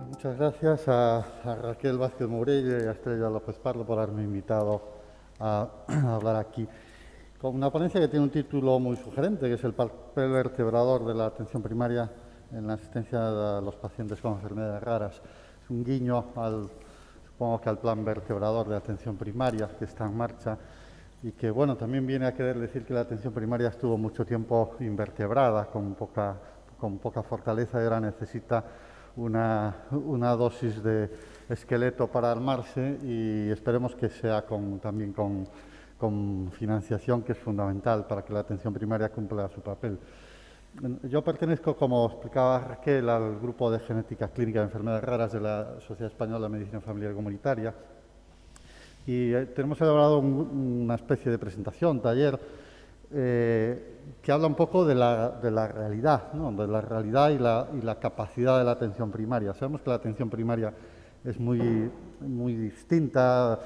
Muchas gracias a Raquel Vázquez Mourelle y a Estrella López Pardo por haberme invitado a hablar aquí con una ponencia que tiene un título muy sugerente, que es el papel vertebrador de la atención primaria en la asistencia a los pacientes con enfermedades raras. Es un guiño supongo que al plan vertebrador de atención primaria que está en marcha y que, bueno, también viene a querer decir que la atención primaria estuvo mucho tiempo invertebrada, con poca fortaleza, y ahora necesita una dosis de esqueleto para armarse, y esperemos que sea también con financiación, que es fundamental para que la atención primaria cumpla su papel. Yo pertenezco, como explicaba Raquel, al grupo de genética clínica de enfermedades raras de la Sociedad Española de Medicina Familiar y Comunitaria, y tenemos elaborado una especie de presentación, taller, que habla un poco de la realidad, ¿no? De la realidad y la capacidad de la atención primaria. Sabemos que la atención primaria es muy distinta,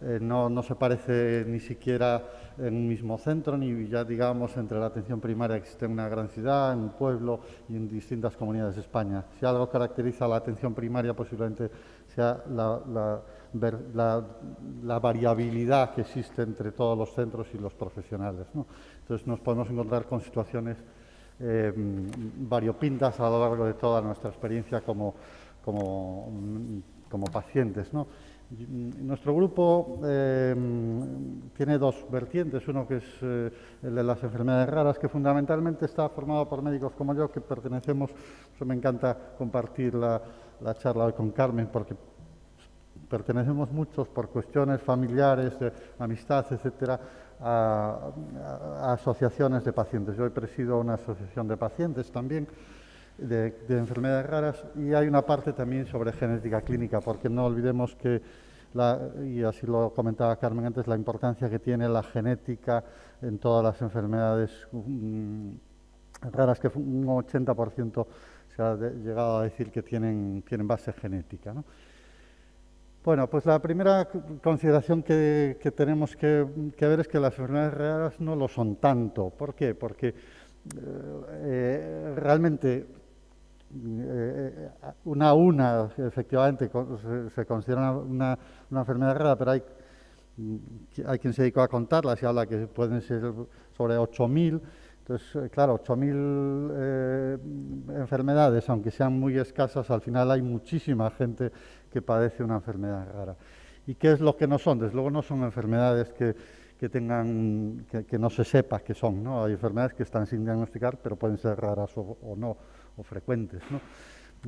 no se parece ni siquiera en un mismo centro, ni ya digamos entre la atención primaria que existe en una gran ciudad, en un pueblo y en distintas comunidades de España. Si algo caracteriza a la atención primaria, posiblemente sea la variabilidad que existe entre todos los centros y los profesionales, ¿no? Entonces nos podemos encontrar con situaciones variopintas a lo largo de toda nuestra experiencia como pacientes, ¿no? Nuestro grupo tiene dos vertientes, uno que es el de las enfermedades raras, que fundamentalmente está formado por médicos como yo, que pertenecemos, eso me encanta compartir la charla hoy con Carmen, porque pertenecemos muchos por cuestiones familiares, de amistad, etcétera, a asociaciones de pacientes. Yo presido una asociación de pacientes también, de enfermedades raras, y hay una parte también sobre genética clínica, porque no olvidemos que, y así lo comentaba Carmen antes, la importancia que tiene la genética en todas las enfermedades raras, que un 80% se ha llegado a decir que tienen base genética, ¿no? Bueno, pues la primera consideración que tenemos que ver es que las enfermedades raras no lo son tanto. ¿Por qué? Porque realmente una efectivamente se considera una enfermedad rara, pero hay quien se dedicó a contarlas y habla que pueden ser sobre 8.000. Entonces, claro, 8.000 enfermedades, aunque sean muy escasas, al final hay muchísima gente que padece una enfermedad rara. ¿Y qué es lo que no son? Desde luego no son enfermedades que no se sepa que son, ¿no? Hay enfermedades que están sin diagnosticar, pero pueden ser raras o no, o frecuentes, ¿no?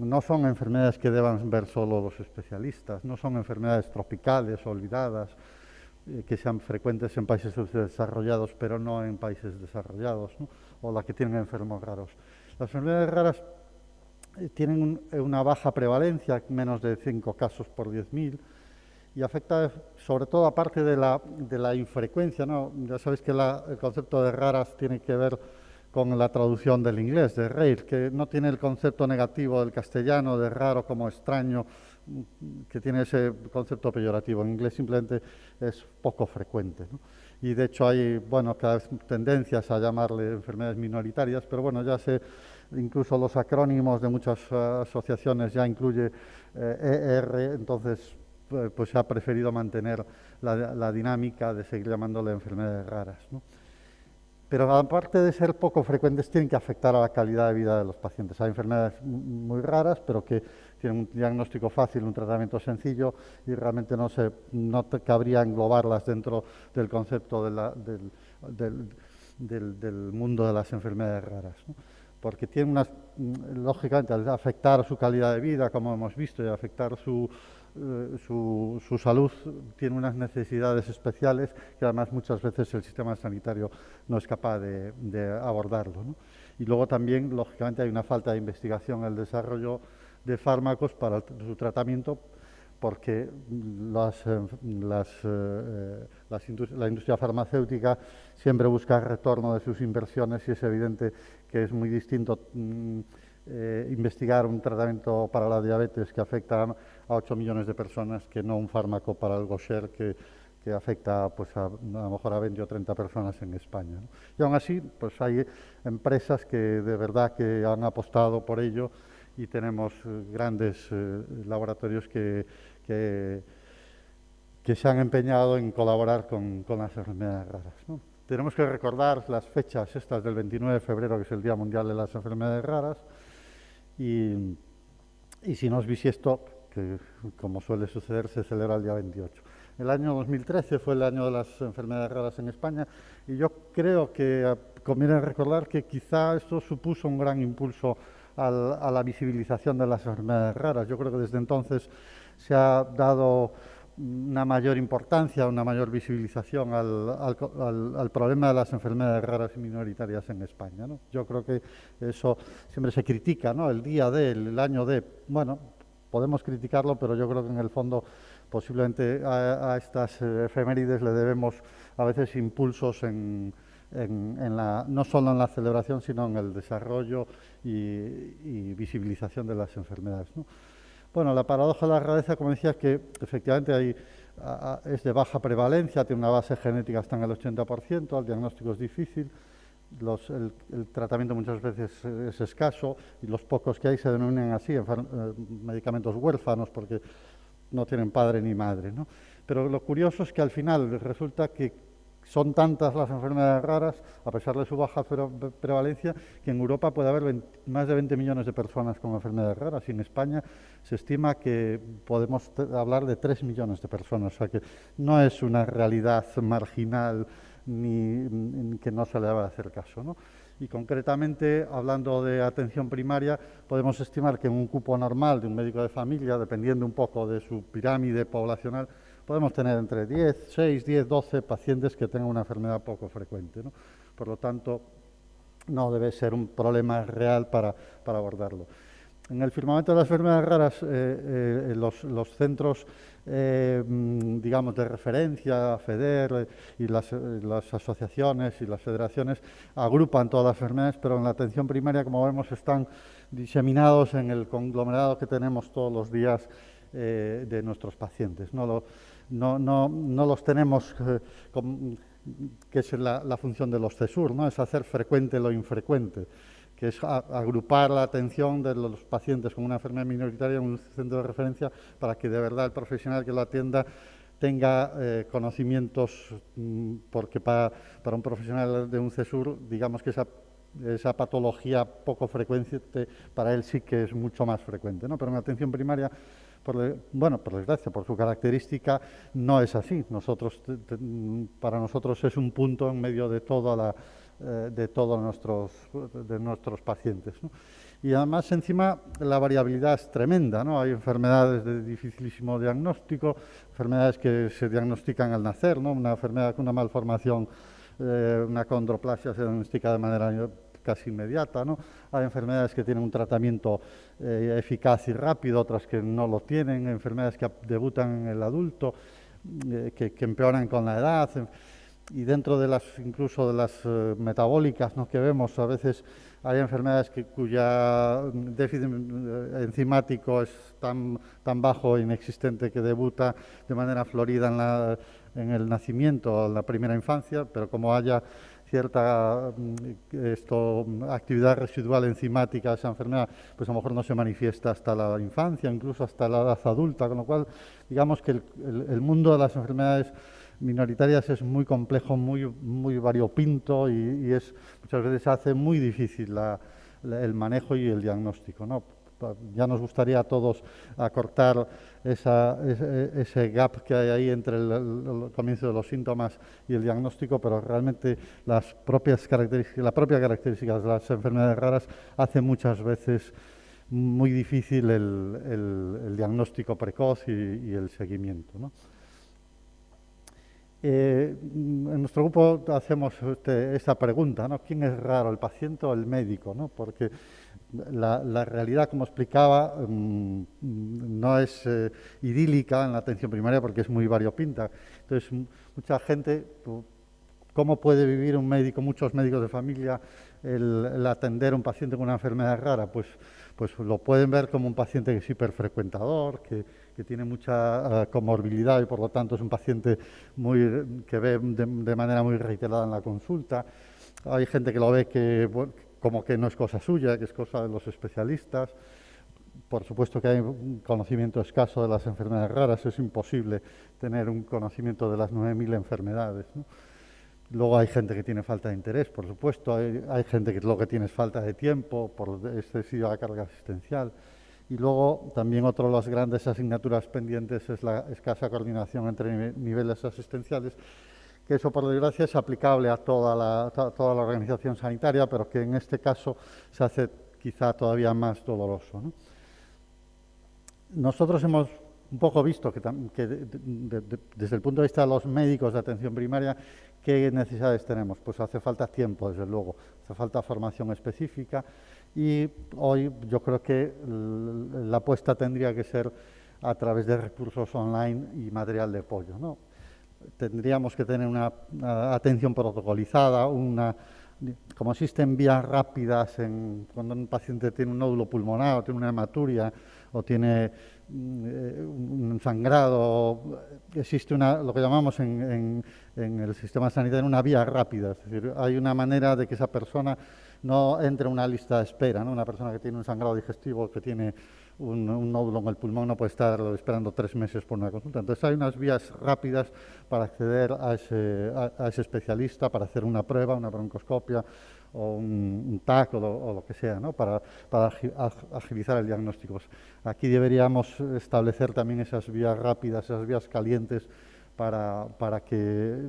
No son enfermedades que deban ver solo los especialistas, no son enfermedades tropicales, olvidadas, que sean frecuentes en países subdesarrollados, pero no en países desarrollados, ¿no? O las que tienen enfermos raros. Las enfermedades raras tienen una baja prevalencia, menos de 5 casos por 10.000, y afecta sobre todo, aparte de la infrecuencia, ¿no? Ya sabéis que el concepto de raras tiene que ver con la traducción del inglés, de rare, que no tiene el concepto negativo del castellano, de raro como extraño, que tiene ese concepto peyorativo. En inglés simplemente es poco frecuente, ¿no? Y de hecho hay, bueno, cada vez tendencias a llamarle enfermedades minoritarias, pero bueno, incluso los acrónimos de muchas asociaciones ya incluye ER, entonces pues se ha preferido mantener la dinámica de seguir llamándole enfermedades raras, ¿no? Pero aparte de ser poco frecuentes, tienen que afectar a la calidad de vida de los pacientes. Hay enfermedades muy raras, pero que tienen un diagnóstico fácil, un tratamiento sencillo, y realmente no cabría englobarlas dentro del concepto del mundo de las enfermedades raras, ¿no? Porque tienen lógicamente, al afectar su calidad de vida, como hemos visto, y afectar su salud, tiene unas necesidades especiales que además muchas veces el sistema sanitario no es capaz de abordarlo, ¿no? Y luego también, lógicamente, hay una falta de investigación en el desarrollo de fármacos para su tratamiento, porque la industria farmacéutica siempre busca retorno de sus inversiones, y es evidente que es muy distinto investigar un tratamiento para la diabetes que afecta a 8 millones de personas que no un fármaco para el Gaucher que que afecta pues a lo mejor a 20 o 30 personas en España, ¿no? Y aún así, pues hay empresas que de verdad que han apostado por ello y tenemos grandes laboratorios que se han empeñado en colaborar con las enfermedades raras, ¿no? Tenemos que recordar las fechas estas del 29 de febrero, que es el Día Mundial de las Enfermedades Raras, y si no es bisiesto, que como suele suceder, se celebra el día 28. El año 2013 fue el año de las enfermedades raras en España y yo creo que conviene recordar que quizá esto supuso un gran impulso a la visibilización de las enfermedades raras. Yo creo que desde entonces se ha dado una mayor importancia, una mayor visibilización al problema de las enfermedades raras y minoritarias en España, ¿no? Yo creo que eso siempre se critica, ¿no? El día de, el año de, bueno, podemos criticarlo, pero yo creo que en el fondo posiblemente a estas efemérides le debemos a veces impulsos no solo en la celebración, sino en el desarrollo y visibilización de las enfermedades, ¿no? Bueno, la paradoja de la rareza, como decía, es que efectivamente es de baja prevalencia, tiene una base genética hasta en el 80%, el diagnóstico es difícil, el tratamiento muchas veces es escaso y los pocos que hay se denominan así, medicamentos huérfanos, porque no tienen padre ni madre, ¿no? Pero lo curioso es que al final resulta que son tantas las enfermedades raras, a pesar de su baja prevalencia, que en Europa puede haber más de 20 millones de personas con enfermedades raras y en España se estima que podemos hablar de 3 millones de personas, o sea que no es una realidad marginal ni que no se le va a hacer caso, ¿no? Y concretamente, hablando de atención primaria, podemos estimar que en un cupo normal de un médico de familia, dependiendo un poco de su pirámide poblacional, podemos tener entre 6, 10, 12 pacientes que tengan una enfermedad poco frecuente, ¿no? Por lo tanto, no debe ser un problema real para abordarlo. En el firmamento de las enfermedades raras, los centros, digamos, de referencia, FEDER y las asociaciones y las federaciones agrupan todas las enfermedades, pero en la atención primaria, como vemos, están diseminados en el conglomerado que tenemos todos los días de nuestros pacientes. No los tenemos, que es la función de los CESUR, ¿no? Es hacer frecuente lo infrecuente, que es agrupar la atención de los pacientes con una enfermedad minoritaria en un centro de referencia para que de verdad el profesional que lo atienda tenga conocimientos, porque para un profesional de un CESUR, digamos que esa patología poco frecuente para él sí que es mucho más frecuente, ¿no? Pero en la atención primaria, por desgracia, por su característica, no es así. Para nosotros es un punto en medio de todos nuestros pacientes, ¿no? Y además, encima, la variabilidad es tremenda, ¿no? Hay enfermedades de dificilísimo diagnóstico, enfermedades que se diagnostican al nacer, ¿no? Una enfermedad con una malformación, una acondroplasia se diagnostica de manera casi inmediata, ¿no? Hay enfermedades que tienen un tratamiento eficaz y rápido, otras que no lo tienen, enfermedades que debutan en el adulto, que empeoran con la edad, y dentro de incluso de las metabólicas, ¿no?, que vemos, a veces hay enfermedades cuya déficit enzimático es tan bajo e inexistente que debuta de manera florida en el nacimiento, en la primera infancia, pero como haya cierta actividad residual enzimática de esa enfermedad, pues a lo mejor no se manifiesta hasta la infancia, incluso hasta la edad adulta, con lo cual digamos que el mundo de las enfermedades minoritarias es muy complejo, muy variopinto y muchas veces hace muy difícil el manejo y el diagnóstico, ¿no? Ya nos gustaría a todos acortar ese gap que hay ahí entre el comienzo de los síntomas y el diagnóstico, pero realmente la propia característica de las enfermedades raras hace muchas veces muy difícil el diagnóstico precoz y el seguimiento, ¿no? En nuestro grupo hacemos esta pregunta, ¿no? ¿Quién es raro, el paciente o el médico, ¿no? Porque la realidad, como explicaba, no es idílica en la atención primaria porque es muy variopinta. Entonces, mucha gente, ¿cómo puede vivir muchos médicos de familia, el atender a un paciente con una enfermedad rara? Pues lo pueden ver como un paciente que es hiperfrecuentador, que que tiene mucha comorbilidad y por lo tanto es un paciente que ve de manera muy reiterada en la consulta. Hay gente que lo ve como que no es cosa suya, que es cosa de los especialistas. Por supuesto que hay un conocimiento escaso de las enfermedades raras, es imposible tener un conocimiento de las 9.000 enfermedades, ¿no? Luego hay gente que tiene falta de interés, por supuesto, hay gente que lo que tiene es falta de tiempo por excesiva carga asistencial. Y luego también otra de las grandes asignaturas pendientes es la escasa coordinación entre niveles asistenciales, que eso por desgracia es aplicable a toda la organización sanitaria, pero que en este caso se hace quizá todavía más doloroso, ¿no? Nosotros hemos un poco visto que desde el punto de vista de los médicos de atención primaria, ¿qué necesidades tenemos? Pues hace falta tiempo, desde luego, hace falta formación específica y hoy yo creo que la apuesta tendría que ser a través de recursos online y material de apoyo, ¿no? Tendríamos que tener una atención protocolizada, como existen vías rápidas cuando un paciente tiene un nódulo pulmonar o tiene una hematuria o tiene un sangrado, existe lo que llamamos en el sistema sanitario una vía rápida, es decir, hay una manera de que esa persona no entre en una lista de espera, ¿no? Una persona que tiene un sangrado digestivo, que tiene un nódulo en el pulmón, no puede estar esperando 3 meses por una consulta. Entonces hay unas vías rápidas para acceder a ese especialista, para hacer una prueba, una broncoscopia o un TAC o lo que sea, ¿no? Para agilizar el diagnóstico. Aquí deberíamos establecer también esas vías rápidas, esas vías calientes para que,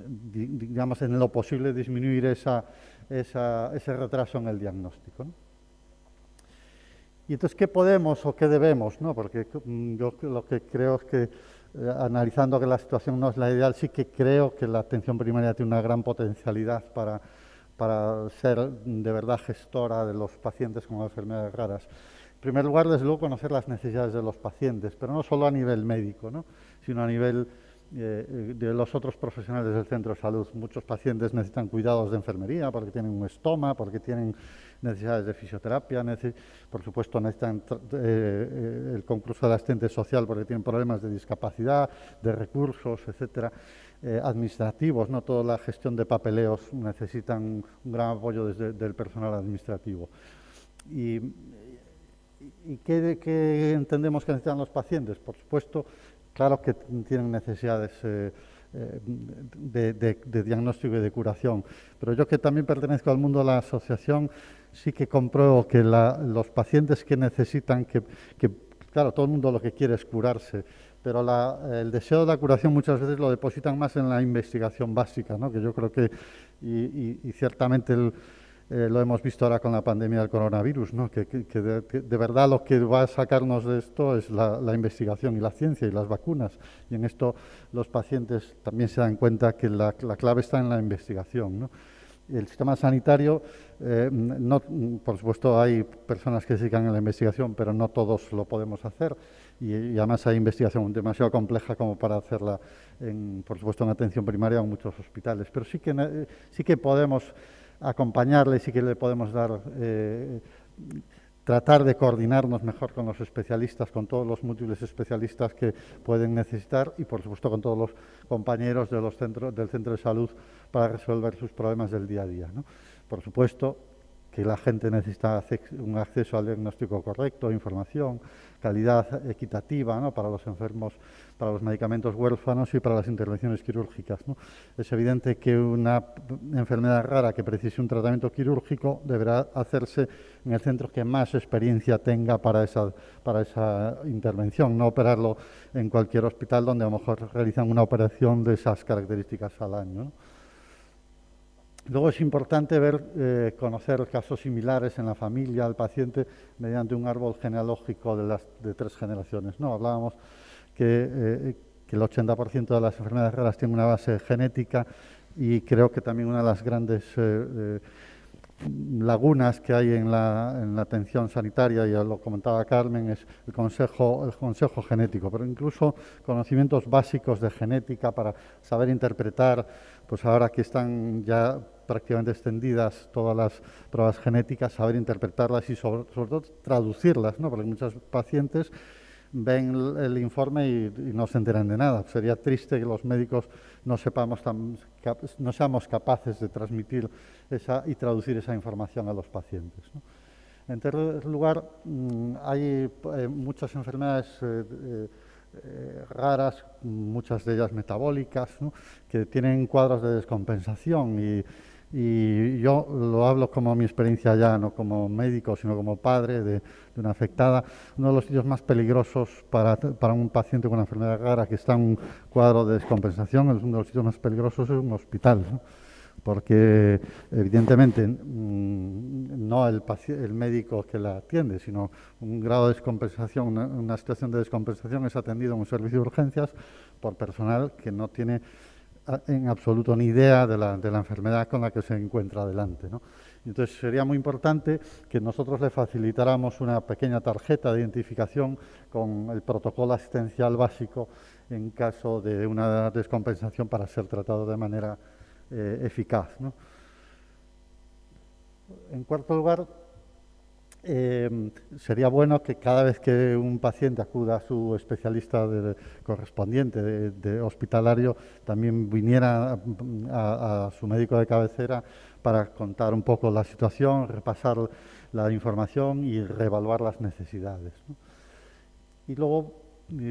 digamos, en lo posible disminuir ese retraso en el diagnóstico, ¿no? Y entonces, ¿qué podemos o qué debemos, ¿no? Porque yo lo que creo es que, analizando que la situación no es la ideal, sí que creo que la atención primaria tiene una gran potencialidad para ser de verdad gestora de los pacientes con enfermedades raras. En primer lugar, desde luego, conocer las necesidades de los pacientes, pero no solo a nivel médico, ¿no? Sino a nivel de los otros profesionales del centro de salud. Muchos pacientes necesitan cuidados de enfermería porque tienen un estoma, porque tienen necesidades de fisioterapia, por supuesto necesitan el concurso del asistente social porque tienen problemas de discapacidad, de recursos, etcétera, administrativos, no toda la gestión de papeleos necesitan un gran apoyo del personal administrativo. ¿Y qué entendemos que necesitan los pacientes? Por supuesto, claro que tienen necesidades de diagnóstico y de curación, pero yo que también pertenezco al mundo de la asociación, sí que compruebo que los pacientes que necesitan, claro, todo el mundo lo que quiere es curarse, pero el deseo de la curación muchas veces lo depositan más en la investigación básica, ¿no? Que yo creo que, y ciertamente lo hemos visto ahora con la pandemia del coronavirus, ¿no? Que de verdad lo que va a sacarnos de esto es la investigación y la ciencia y las vacunas. Y en esto los pacientes también se dan cuenta que la clave está en la investigación, ¿no? El sistema sanitario, por supuesto hay personas que se dedican a la investigación, pero no todos lo podemos hacer. Y además hay investigación demasiado compleja como para hacerla, por supuesto, en atención primaria o en muchos hospitales. Pero sí que podemos acompañarle, sí que le podemos tratar de coordinarnos mejor con los especialistas, con todos los múltiples especialistas que pueden necesitar y, por supuesto, con todos los compañeros del centro de salud para resolver sus problemas del día a día, ¿no? Por supuesto que la gente necesita un acceso al diagnóstico correcto, información, calidad equitativa, ¿no? Para los enfermos, para los medicamentos huérfanos y para las intervenciones quirúrgicas, ¿no? Es evidente que una enfermedad rara que precise un tratamiento quirúrgico deberá hacerse en el centro que más experiencia tenga para esa intervención, no operarlo en cualquier hospital donde a lo mejor realizan una operación de esas características al año, ¿no? Luego es importante conocer casos similares en la familia del paciente mediante un árbol genealógico de 3 generaciones, ¿no? Hablábamos que el 80% de las enfermedades raras tiene una base genética y creo que también una de las grandes lagunas que hay en la atención sanitaria, ya lo comentaba Carmen, es el consejo genético, pero incluso conocimientos básicos de genética para saber interpretar, pues ahora que están ya prácticamente extendidas todas las pruebas genéticas, saber interpretarlas y sobre todo traducirlas, ¿no? Porque muchos pacientes ven el informe y no se enteran de nada. Sería triste que los médicos no seamos capaces de transmitir y traducir esa información a los pacientes, ¿no? En tercer lugar, hay muchas enfermedades raras, muchas de ellas metabólicas, ¿no?, que tienen cuadros de descompensación y yo lo hablo como mi experiencia ya, no como médico, sino como padre de una afectada. Uno de los sitios más peligrosos para un paciente con una enfermedad rara que está en un cuadro de descompensación, uno de los sitios más peligrosos es un hospital, ¿no?, porque evidentemente no el médico que la atiende, sino un grado de descompensación, una situación de descompensación es atendido en un servicio de urgencias por personal que no tiene en absoluto ni idea de la enfermedad con la que se encuentra delante, ¿no? Y entonces sería muy importante que nosotros le facilitáramos una pequeña tarjeta de identificación con el protocolo asistencial básico en caso de una descompensación para ser tratado de manera eficaz, ¿no? En cuarto lugar, sería bueno que cada vez que un paciente acuda a su especialista correspondiente de hospitalario, también viniera a su médico de cabecera para contar un poco la situación, repasar la información y reevaluar las necesidades, ¿no? Y luego,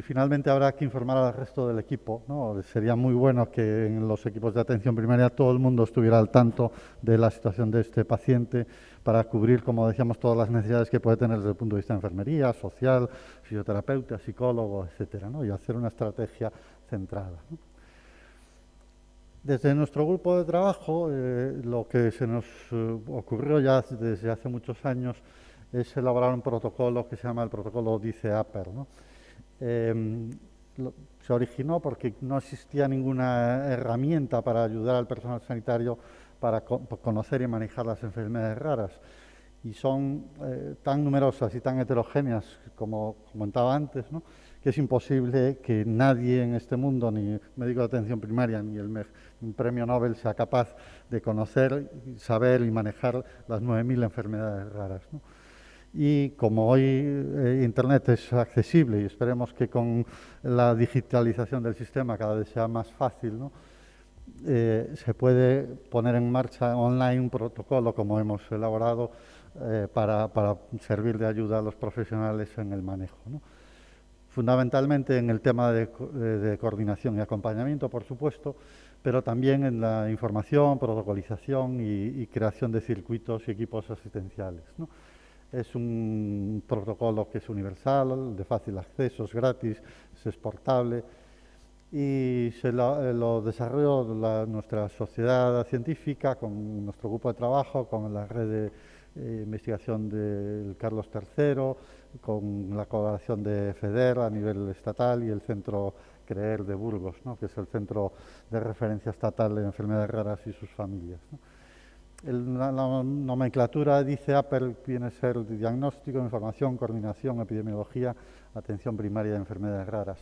finalmente, habrá que informar al resto del equipo, ¿no? Sería muy bueno que en los equipos de atención primaria todo el mundo estuviera al tanto de la situación de este paciente para cubrir, como decíamos, todas las necesidades que puede tener desde el punto de vista de enfermería, social, fisioterapeuta, psicólogo, etcétera, ¿no? Y hacer una estrategia centrada, ¿no? Desde nuestro grupo de trabajo, lo que se nos ocurrió ya desde hace muchos años es elaborar un protocolo que se llama el protocolo DICE-APER, ¿no? Se originó porque no existía ninguna herramienta para ayudar al personal sanitario para conocer y manejar las enfermedades raras. Y son tan numerosas y tan heterogéneas, como comentaba antes, ¿no?, que es imposible que nadie en este mundo, ni médico de atención primaria, ni un premio Nobel, sea capaz de conocer, saber y manejar las 9.000 enfermedades raras, ¿no? Y como hoy Internet es accesible y esperemos que con la digitalización del sistema cada vez sea más fácil, ¿no?, se puede poner en marcha online un protocolo como hemos elaborado para servir de ayuda a los profesionales en el manejo, ¿no? Fundamentalmente en el tema de coordinación y acompañamiento, por supuesto, pero también en la información, protocolización y creación de circuitos y equipos asistenciales, ¿no? Es un protocolo que es universal, de fácil acceso, es gratis, es exportable y lo desarrolló nuestra sociedad científica con nuestro grupo de trabajo, con la red de investigación del Carlos III, con la colaboración de FEDER a nivel estatal y el Centro CREER de Burgos, ¿no?, que es el Centro de Referencia Estatal de Enfermedades Raras y sus familias, ¿no? La nomenclatura dice APER viene a ser diagnóstico, información, coordinación, epidemiología, atención primaria de enfermedades raras.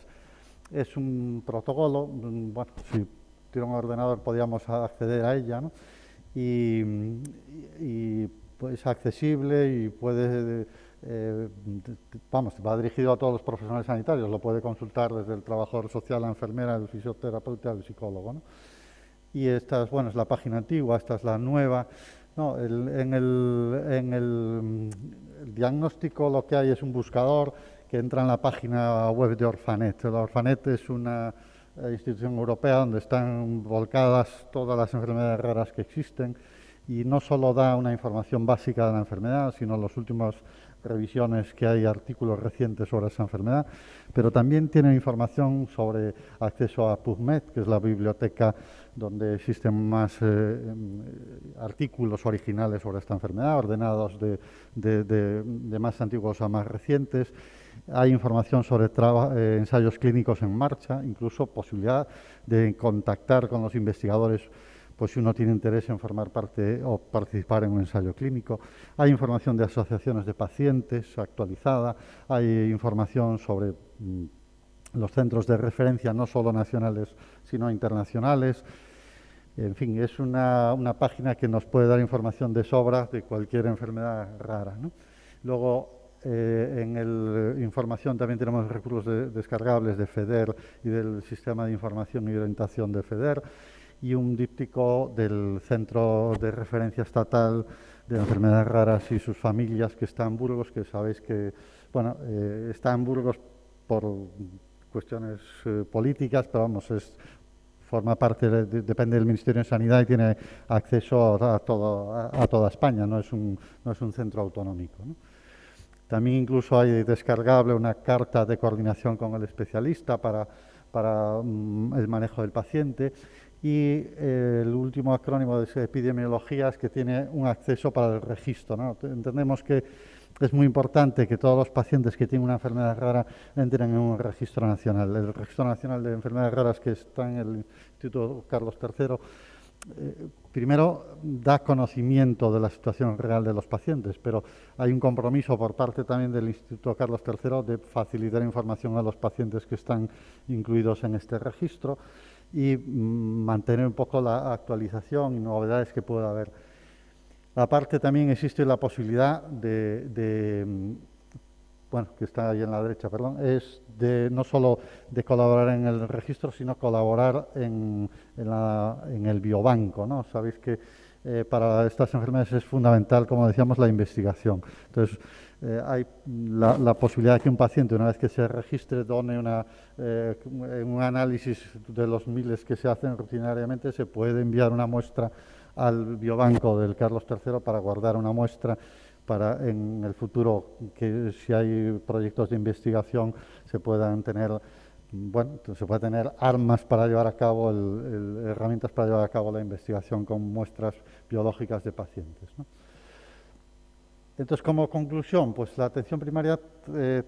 Es un protocolo, bueno, si tuviera un ordenador podíamos acceder a ella, ¿no?, y pues, es accesible y puede, va dirigido a todos los profesionales sanitarios, lo puede consultar desde el trabajador social, la enfermera, el fisioterapeuta, el psicólogo, ¿no? Y esta es la página antigua, esta es la nueva, ¿no? En el diagnóstico lo que hay es un buscador que entra en la página web de Orphanet. La Orphanet es una institución europea donde están volcadas todas las enfermedades raras que existen y no solo da una información básica de la enfermedad, sino las últimas revisiones que hay, artículos recientes sobre esa enfermedad, pero también tiene información sobre acceso a PubMed, que es la biblioteca donde existen más artículos originales sobre esta enfermedad, ordenados de más antiguos a más recientes. Hay información sobre ensayos clínicos en marcha, incluso posibilidad de contactar con los investigadores pues si uno tiene interés en formar parte o participar en un ensayo clínico. Hay información de asociaciones de pacientes actualizada, hay información sobre los centros de referencia, no solo nacionales, sino internacionales. En fin, es una página que nos puede dar información de sobra de cualquier enfermedad rara, ¿no? Luego, En información también tenemos recursos descargables de FEDER y del Sistema de Información y Orientación de FEDER, y un díptico del Centro de Referencia Estatal de Enfermedades Raras y sus familias, que está en Burgos, que sabéis que, bueno, está en Burgos por cuestiones políticas, pero vamos, forma parte, depende del Ministerio de Sanidad y tiene acceso a toda España, no es un centro autonómico, ¿no? También incluso hay descargable una carta de coordinación con el especialista para el manejo del paciente, y el último acrónimo de epidemiología es que tiene un acceso para el registro, ¿no? Entendemos que es muy importante que todos los pacientes que tienen una enfermedad rara entren en un registro nacional. El Registro Nacional de Enfermedades Raras, que está en el Instituto Carlos III, primero da conocimiento de la situación real de los pacientes, pero hay un compromiso por parte también del Instituto Carlos III de facilitar información a los pacientes que están incluidos en este registro y mantener un poco la actualización y novedades que pueda haber. Aparte, también existe la posibilidad bueno, que está ahí en la derecha, perdón, es de no solo de colaborar en el registro, sino colaborar en el biobanco, ¿no? Sabéis que para estas enfermedades es fundamental, como decíamos, la investigación. Entonces, hay la posibilidad de que un paciente, una vez que se registre, done un análisis de los miles que se hacen rutinariamente, se puede enviar una muestra al biobanco del Carlos III para guardar una muestra para en el futuro, que si hay proyectos de investigación se puedan tener, bueno, se puede tener armas para llevar a cabo, herramientas para llevar a cabo la investigación con muestras biológicas de pacientes, ¿no? Entonces, como conclusión, pues la atención primaria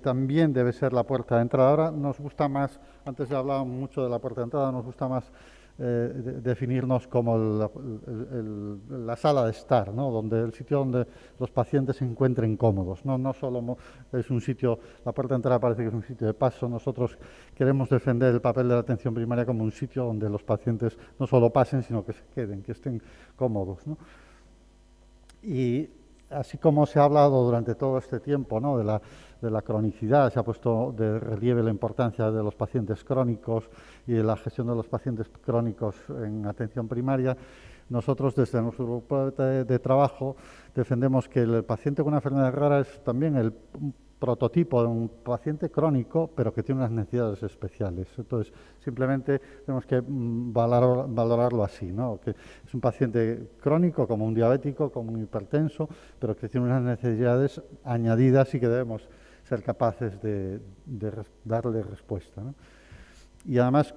también debe ser la puerta de entrada. Ahora nos gusta más, antes ya hablaba mucho de la puerta de entrada, nos gusta más definirnos como la sala de estar, ¿no? El sitio donde los pacientes se encuentren cómodos, ¿no? No solo es un sitio, la puerta de entrada parece que es un sitio de paso. Nosotros queremos defender el papel de la atención primaria como un sitio donde los pacientes no solo pasen, sino que se queden, que estén cómodos, ¿no? Y así como se ha hablado durante todo este tiempo, ¿no?, de la cronicidad, se ha puesto de relieve la importancia de los pacientes crónicos y de la gestión de los pacientes crónicos en atención primaria. Nosotros, desde nuestro grupo de trabajo, defendemos que el paciente con una enfermedad rara es también el prototipo de un paciente crónico, pero que tiene unas necesidades especiales. Entonces, simplemente tenemos que valorarlo así, ¿no? Que es un paciente crónico, como un diabético, como un hipertenso, pero que tiene unas necesidades añadidas y que debemos ser capaces de darle respuesta, ¿no? Y además,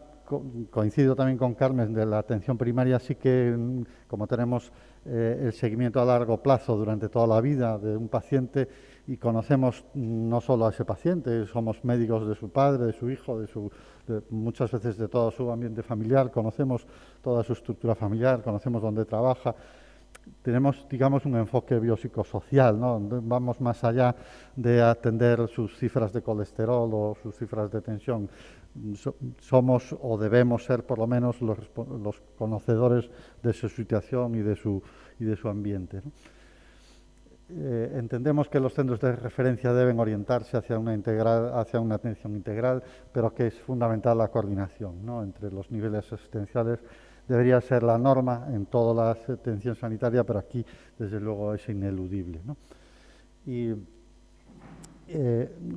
coincido también con Carmen, de la atención primaria, sí que, como tenemos el seguimiento a largo plazo durante toda la vida de un paciente, y conocemos no solo a ese paciente, somos médicos de su padre, de su hijo, muchas veces de todo su ambiente familiar, conocemos toda su estructura familiar, conocemos dónde trabaja. Tenemos, digamos, un enfoque biopsicosocial, ¿no? Vamos más allá de atender sus cifras de colesterol o sus cifras de tensión. Somos o debemos ser por lo menos los conocedores de su situación y de su ambiente, ¿no? Entendemos que los centros de referencia deben orientarse hacia una atención integral, pero que es fundamental la coordinación, ¿no?, entre los niveles asistenciales. Debería ser la norma en toda la atención sanitaria, pero aquí, desde luego, es ineludible, ¿no? Y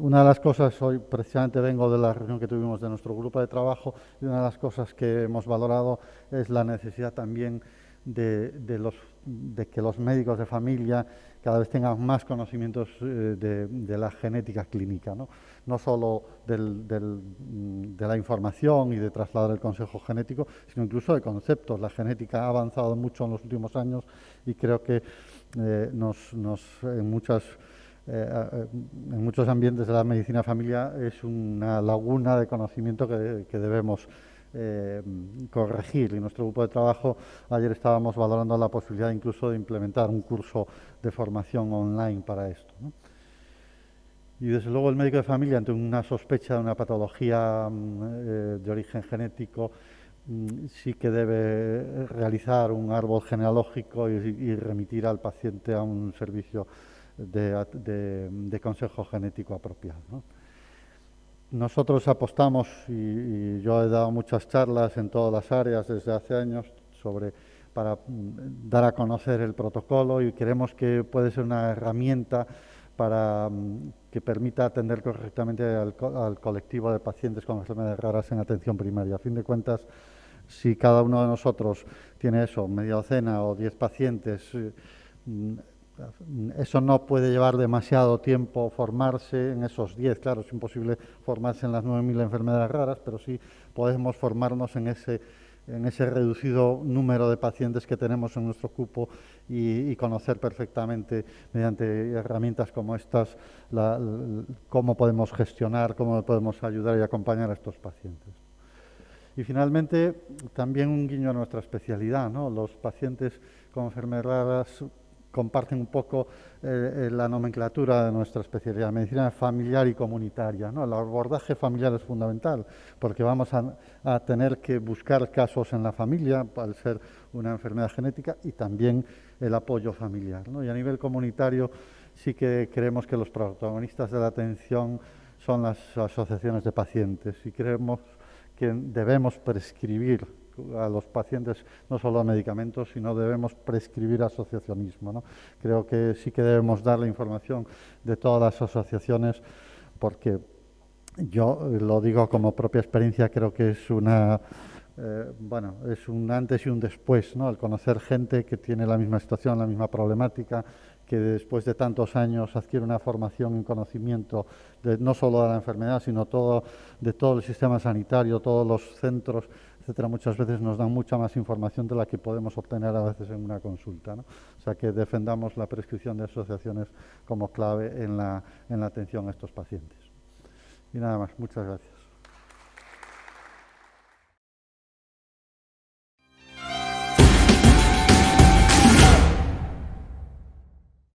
una de las cosas, hoy precisamente vengo de la reunión que tuvimos de nuestro grupo de trabajo, y una de las cosas que hemos valorado es la necesidad también de que los médicos de familia cada vez tengan más conocimientos de la genética clínica, ¿no? No solo de la información y de trasladar el consejo genético, sino incluso de conceptos. La genética ha avanzado mucho en los últimos años y creo que en muchos ambientes de la medicina familiar es una laguna de conocimiento que debemos corregir. Y nuestro grupo de trabajo, ayer estábamos valorando la posibilidad incluso de implementar un curso de formación online para esto, ¿no? Y desde luego el médico de familia, ante una sospecha de una patología de origen genético, sí que debe realizar un árbol genealógico y remitir al paciente a un servicio de consejo genético apropiado, ¿no? Nosotros apostamos, y yo he dado muchas charlas en todas las áreas desde hace años para dar a conocer el protocolo, y creemos que puede ser una herramienta para que permita atender correctamente al colectivo de pacientes con enfermedades raras en atención primaria. A fin de cuentas, si cada uno de nosotros tiene eso, media docena o 10 pacientes, eso no puede llevar demasiado tiempo formarse en esos 10. Claro, es imposible formarse en las 9.000 enfermedades raras, pero sí podemos formarnos en ese reducido número de pacientes que tenemos en nuestro cupo y conocer perfectamente, mediante herramientas como estas, cómo podemos gestionar, cómo podemos ayudar y acompañar a estos pacientes. Y finalmente, también un guiño a nuestra especialidad, ¿no? Los pacientes con enfermedades raras comparten un poco la nomenclatura de nuestra especialidad, medicina familiar y comunitaria, ¿no? El abordaje familiar es fundamental, porque vamos a tener que buscar casos en la familia, al ser una enfermedad genética, y también el apoyo familiar, ¿no? Y a nivel comunitario sí que creemos que los protagonistas de la atención son las asociaciones de pacientes, y creemos que debemos prescribir a los pacientes no solo medicamentos, sino debemos prescribir asociacionismo, ¿no? Creo que sí que debemos dar la información de todas las asociaciones, porque yo lo digo como propia experiencia, creo que es es un antes y un después, ¿no? El conocer gente que tiene la misma situación, la misma problemática, que después de tantos años adquiere una formación y un conocimiento no solo de la enfermedad, sino de todo el sistema sanitario, todos los centros, etcétera. Muchas veces nos dan mucha más información de la que podemos obtener a veces en una consulta, ¿no? O sea, que defendamos la prescripción de asociaciones como clave en la atención a estos pacientes. Y nada más, muchas gracias.